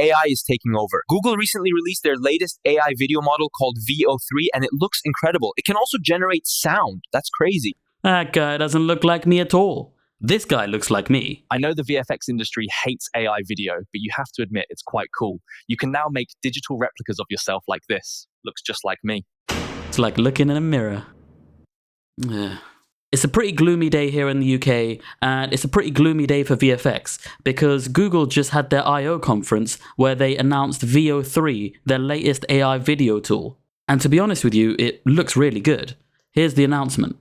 AI is taking over. Google recently released their latest AI video model called VO3, and it looks incredible. It can also generate sound. That's crazy. That guy doesn't look like me at all. This guy looks like me. I know the VFX industry hates AI video, but you have to admit it's quite cool. You can now make digital replicas of yourself like this. Looks just like me. It's like looking in a mirror. It's a pretty gloomy day here in the UK, and it's a pretty gloomy day for VFX, because Google just had their I.O. conference where they announced VO3, their latest AI video tool. And to be honest with you, it looks really good. Here's the announcement.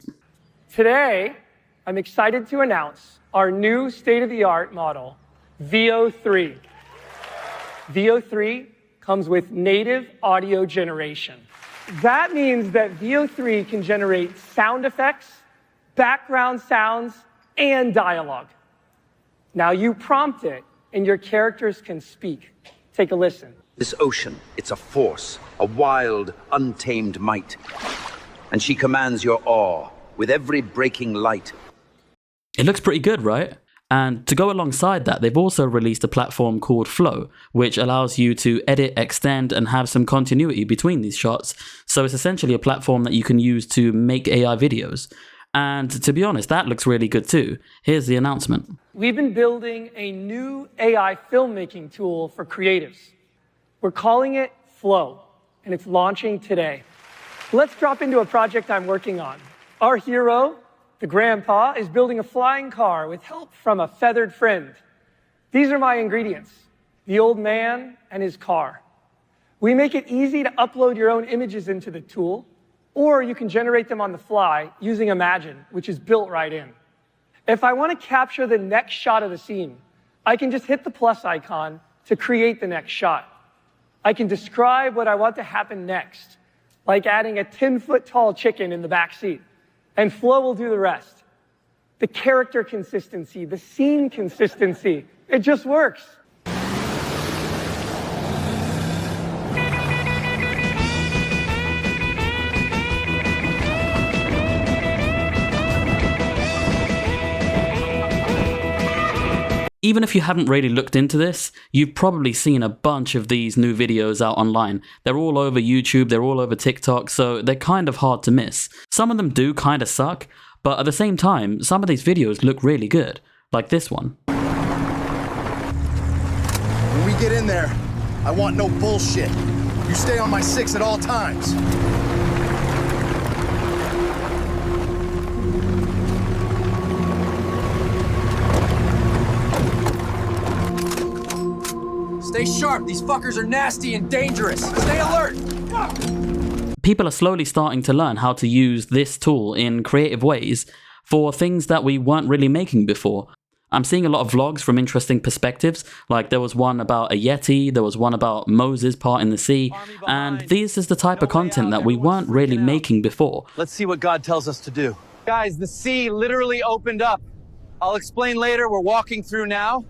Today, I'm excited to announce our new state-of-the-art model, VO3. VO3 comes with native audio generation. That means that VO3 can generate sound effects, background sounds, and dialogue. Now you prompt it, and your characters can speak. Take a listen. This ocean, it's a force, a wild, untamed might. And she commands your awe with every breaking light. It looks pretty good, right? And to go alongside that, they've also released a platform called FLOW, which allows you to edit, extend, and have some continuity between these shots. So it's essentially a platform that you can use to make AI videos. And to be honest, that looks really good too. Here's the announcement. We've been building a new AI filmmaking tool for creatives. We're calling it FLOW, and it's launching today. Let's drop into a project I'm working on. Our hero, the grandpa, is building a flying car with help from a feathered friend. These are my ingredients: the old man and his car. We make it easy to upload your own images into the tool, or you can generate them on the fly using Imagine, which is built right in. If I want to capture the next shot of the scene, I can just hit the plus icon to create the next shot. I can describe what I want to happen next, like adding a 10-foot-tall chicken in the back seat. And FLOW will do the rest. The character consistency, the scene consistency, it just works. Even if you haven't really looked into this, you've probably seen a bunch of these new videos out online. They're all over YouTube, they're all over TikTok, so they're kind of hard to miss. Some of them do kind of suck, but at the same time, some of these videos look really good, like this one. When we get in there, I want no bullshit. You stay on my 6 at all times. Stay sharp, these fuckers are nasty and dangerous. Stay alert! People are slowly starting to learn how to use this tool in creative ways for things that we weren't really making before. I'm seeing a lot of vlogs from interesting perspectives, like there was one about a Yeti, there was one about Moses parting the sea, and this is the type of content that we weren't really making before. Let's see what God tells us to do. Guys, the sea literally opened up. I'll explain later, we're walking through now.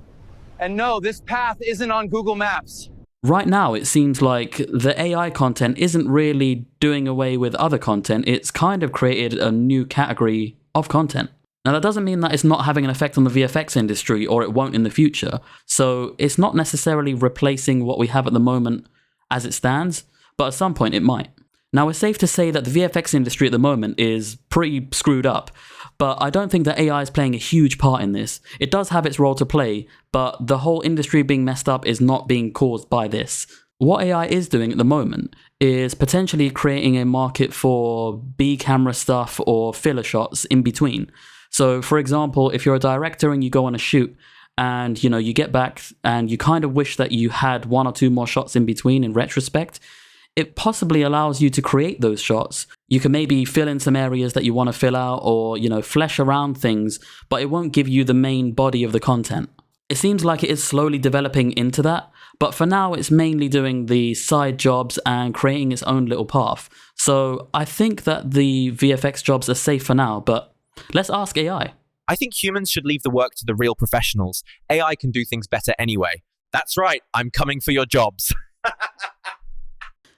And no, this path isn't on Google Maps. Right now, it seems like the AI content isn't really doing away with other content, it's kind of created a new category of content. Now, that doesn't mean that it's not having an effect on the VFX industry, or it won't in the future. So it's not necessarily replacing what we have at the moment as it stands, but at some point it might. Now, it's safe to say that the VFX industry at the moment is pretty screwed up, but I don't think that AI is playing a huge part in this. It does have its role to play, but the whole industry being messed up is not being caused by this. What AI is doing at the moment is potentially creating a market for B camera stuff or filler shots in between. So, for example, if you're a director and you go on a shoot, and you get back and you kind of wish that you had 1 or 2 more shots in between in retrospect, it possibly allows you to create those shots. You can maybe fill in some areas that you want to fill out, or, flesh around things, but it won't give you the main body of the content. It seems like it is slowly developing into that, but for now it's mainly doing the side jobs and creating its own little path. So I think that the VFX jobs are safe for now, but let's ask AI. I think humans should leave the work to the real professionals. AI can do things better anyway. That's right, I'm coming for your jobs.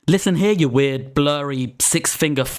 Listen here, you weird, blurry, 6-finger f***.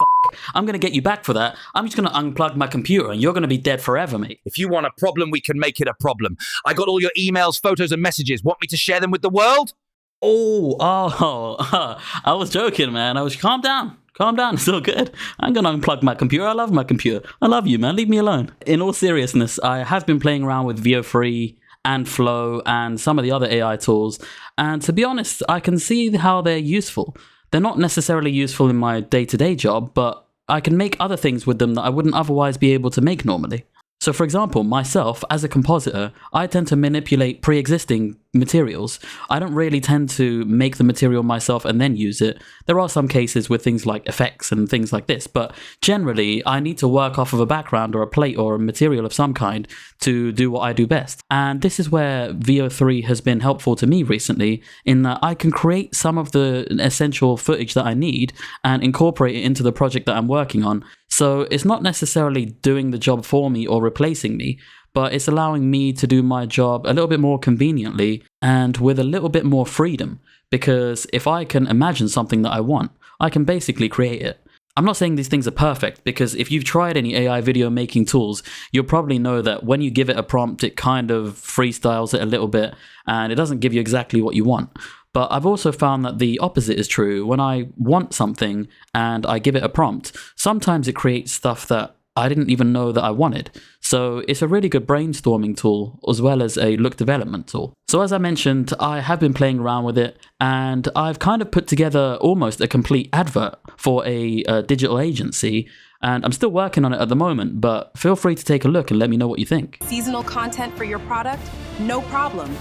I'm going to get you back for that. I'm just going to unplug my computer and you're going to be dead forever, mate. If you want a problem, we can make it a problem. I got all your emails, photos, and messages. Want me to share them with the world? I was joking, man. Calm down. Calm down, it's all good. I'm gonna unplug my computer. I love my computer. I love you, man. Leave me alone. In all seriousness, I have been playing around with VO3 and Flow and some of the other AI tools. And to be honest, I can see how they're useful. They're not necessarily useful in my day-to-day job, but I can make other things with them that I wouldn't otherwise be able to make normally. So for example, myself, as a compositor, I tend to manipulate pre-existing materials. I don't really tend to make the material myself and then use it. There are some cases with things like effects and things like this, but generally I need to work off of a background or a plate or a material of some kind to do what I do best. And this is where VO3 has been helpful to me recently, in that I can create some of the essential footage that I need and incorporate it into the project that I'm working on. So it's not necessarily doing the job for me or replacing me, but it's allowing me to do my job a little bit more conveniently and with a little bit more freedom. Because if I can imagine something that I want, I can basically create it. I'm not saying these things are perfect, because if you've tried any AI video making tools, you'll probably know that when you give it a prompt, it kind of freestyles it a little bit and it doesn't give you exactly what you want. But I've also found that the opposite is true. When I want something and I give it a prompt, sometimes it creates stuff that I didn't even know that I wanted. So it's a really good brainstorming tool as well as a look development tool. So as I mentioned, I have been playing around with it and I've kind of put together almost a complete advert for a digital agency. And I'm still working on it at the moment, but feel free to take a look and let me know what you think. Seasonal content for your product? No problem.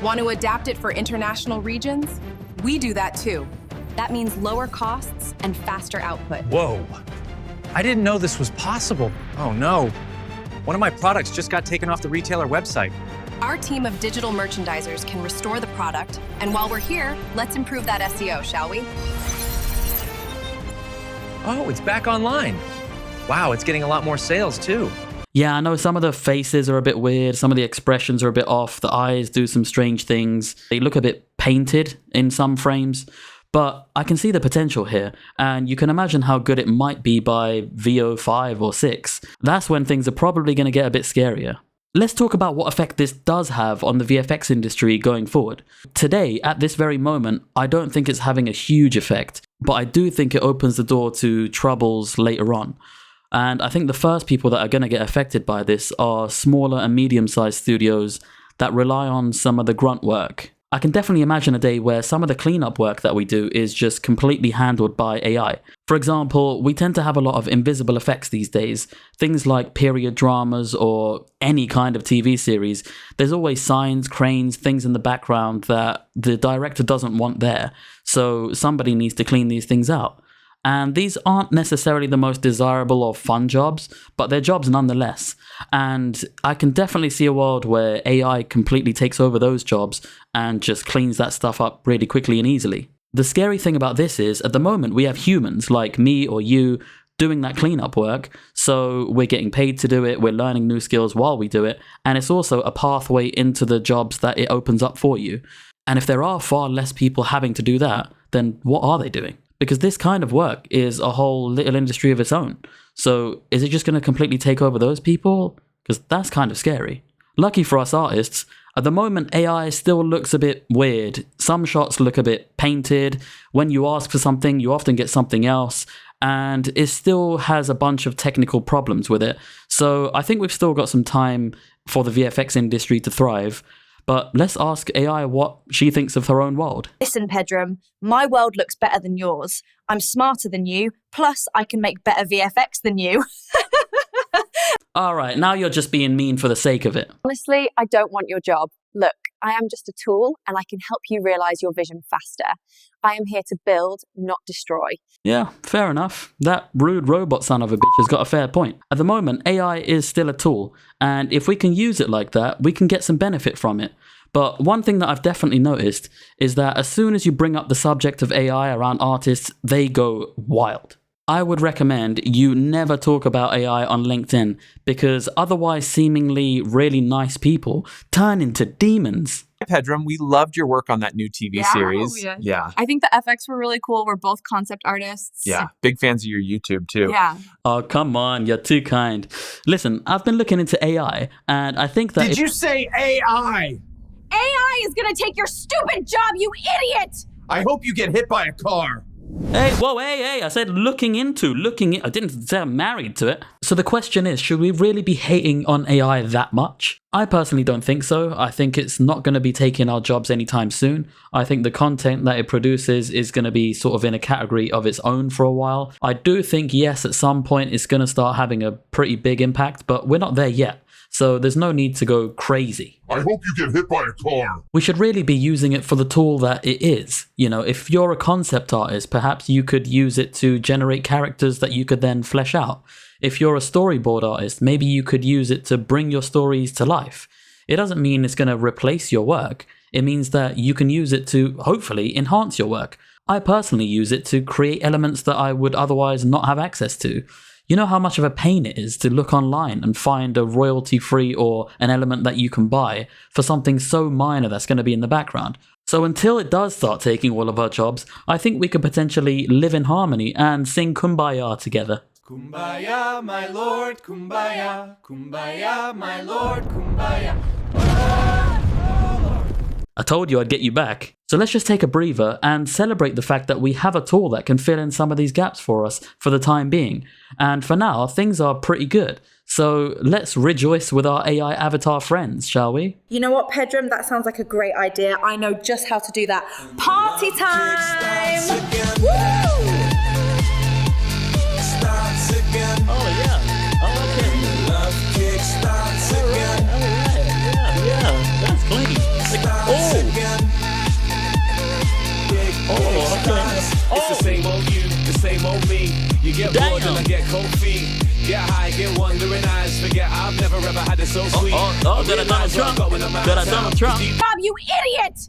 Want to adapt it for international regions? We do that too. That means lower costs and faster output. Whoa. I didn't know this was possible. Oh no. One of my products just got taken off the retailer website. Our team of digital merchandisers can restore the product, and while we're here, let's improve that SEO, shall we? Oh, it's back online. Wow, it's getting a lot more sales too. Yeah, I know some of the faces are a bit weird, some of the expressions are a bit off, the eyes do some strange things, they look a bit painted in some frames. But I can see the potential here, and you can imagine how good it might be by VO5 or 6. That's when things are probably going to get a bit scarier. Let's talk about what effect this does have on the VFX industry going forward. Today, at this very moment, I don't think it's having a huge effect, but I do think it opens the door to troubles later on. And I think the first people that are going to get affected by this are smaller and medium-sized studios that rely on some of the grunt work. I can definitely imagine a day where some of the cleanup work that we do is just completely handled by AI. For example, we tend to have a lot of invisible effects these days. Things like period dramas or any kind of TV series. There's always signs, cranes, things in the background that the director doesn't want there. So somebody needs to clean these things out. And these aren't necessarily the most desirable or fun jobs, but they're jobs nonetheless. And I can definitely see a world where AI completely takes over those jobs and just cleans that stuff up really quickly and easily. The scary thing about this is, at the moment, we have humans like me or you doing that cleanup work, so we're getting paid to do it, we're learning new skills while we do it, and it's also a pathway into the jobs that it opens up for you. And if there are far less people having to do that, then what are they doing? Because this kind of work is a whole little industry of its own. So is it just going to completely take over those people? Because that's kind of scary. Lucky for us artists, at the moment AI still looks a bit weird. Some shots look a bit painted. When you ask for something, you often get something else. And it still has a bunch of technical problems with it. So I think we've still got some time for the VFX industry to thrive. But let's ask AI what she thinks of her own world. Listen, Pedram, my world looks better than yours. I'm smarter than you, plus I can make better VFX than you. All right, now you're just being mean for the sake of it. Honestly, I don't want your job. Look, I am just a tool and I can help you realize your vision faster. I am here to build, not destroy. Yeah, fair enough. That rude robot son of a bitch has got a fair point. At the moment, AI is still a tool, and if we can use it like that, we can get some benefit from it. But one thing that I've definitely noticed is that as soon as you bring up the subject of AI around artists, they go wild. I would recommend you never talk about AI on LinkedIn, because otherwise seemingly really nice people turn into demons. Pedram, we loved your work on that new TV series. Yeah. I think the FX were really cool. We're both concept artists. Yeah. Big fans of your YouTube too. Yeah. Oh, come on. You're too kind. Listen, I've been looking into AI and I think that... Did you say AI? AI is gonna take your stupid job, you idiot! I hope you get hit by a car. Hey, whoa, hey, I said looking in. I didn't say I'm married to it. So the question is, should we really be hating on AI that much? I personally don't think so. I think it's not going to be taking our jobs anytime soon. I think the content that it produces is going to be sort of in a category of its own for a while. I do think, yes, at some point it's going to start having a pretty big impact, but we're not there yet. So there's no need to go crazy. I hope you get hit by a car. We should really be using it for the tool that it is. You know, if you're a concept artist, perhaps you could use it to generate characters that you could then flesh out. If you're a storyboard artist, maybe you could use it to bring your stories to life. It doesn't mean it's going to replace your work. It means that you can use it to, hopefully, enhance your work. I personally use it to create elements that I would otherwise not have access to. You know how much of a pain it is to look online and find a royalty-free or an element that you can buy for something so minor that's going to be in the background. So until it does start taking all of our jobs, I think we could potentially live in harmony and sing Kumbaya together. Kumbaya, my lord, Kumbaya, Kumbaya, my lord, Kumbaya. I told you I'd get you back. So let's just take a breather and celebrate the fact that we have a tool that can fill in some of these gaps for us for the time being. And for now, things are pretty good. So let's rejoice with our AI avatar friends, shall we? You know what, Pedram? That sounds like a great idea. I know just how to do that. Party time! Woo! Oh, yeah. Oh, okay. Love kickstarts again. Yeah, that's clean. Okay. It's the same old you, the same old me. You get bored and I get cold feet. Get high, get wandering eyes. Forget I've never ever had it so sweet. Got a Donald Trump. You idiot!